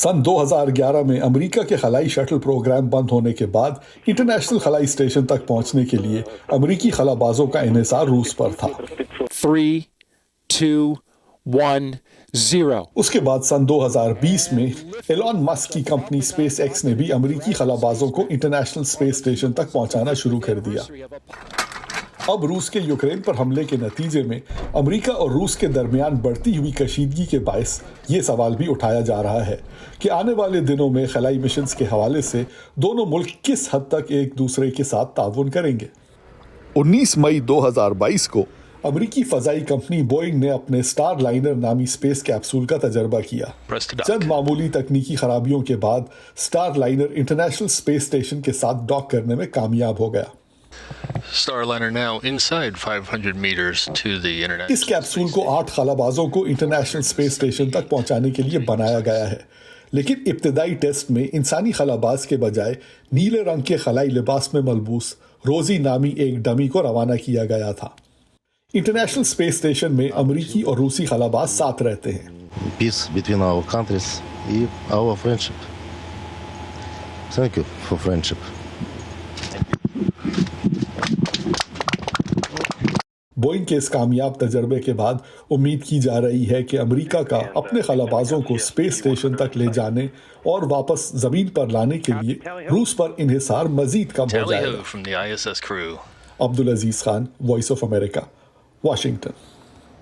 सन 2011 में अमेरिका के खलाई shuttle programme बंद होने के बाद इंटरनेशनल खलाई स्टेशन तक पहुंचने के लिए अमेरिकी खलाबाजों का इन्हिसार रूस पर था। 3, 2, 1, 0। उसके बाद सन 2020 में एलॉन मस्क की कंपनी स्पेस एक्स ने भी अमेरिकी खलाबाजों को इंटरनेशनल स्पेस स्टेशन तक पहुंचाना शुरू कर दिया। अब रूस के यूक्रेन पर हमले के नतीजे में अमेरिका और रूस के दरमियान बढ़ती हुई कशीदगी के बायस ये सवाल भी उठाया जा रहा है कि आने वाले दिनों में खलाई मिशंस के हवाले से दोनों मुल्क किस हद तक एक दूसरे के साथ ताउन करेंगे। 19 मई 2022 को अमेरिकी फजाई कंपनी बोइंग ने अपने स्टार लाइनर नामी स्पेस कैप्सूल का तजर्बा किया। चंद मामूली तकनीकी खराबियों के बाद star liner international space station के साथ डॉक करने में कामयाब हो गया। Starliner now inside 500 meters to the internet. इस कैप्सूल को 8 खलाबाजों को इंटरनेशनल स्पेस स्टेशन तक पहुंचाने के लिए बनाया गया है, लेकिन इब्तदाई टेस्ट में इंसानी खलाबाज के बजाय नीले रंग के खलाई लिबास में मलबूस रोजी नामी एक डमी को रवाना किया गया था। इंटरनेशनल स्पेस स्टेशन में अमेरिकी और रूसी खलाबाज साथ रहते हैं। Peace between our countries and our friendship. Thank you for friendship. Boeing के इस कामयाब तजर्बे के बाद उम्मीद की जा रही है कि अमेरिका का अपने खलाबाजों को स्पेस स्टेशन तक ले जाने और वापस जमीन पर लाने के लिए रूस पर इन्हिसार मजीद कम हो जाएगा। From the ISS crew. Abdul Aziz Khan, voice of America, Washington.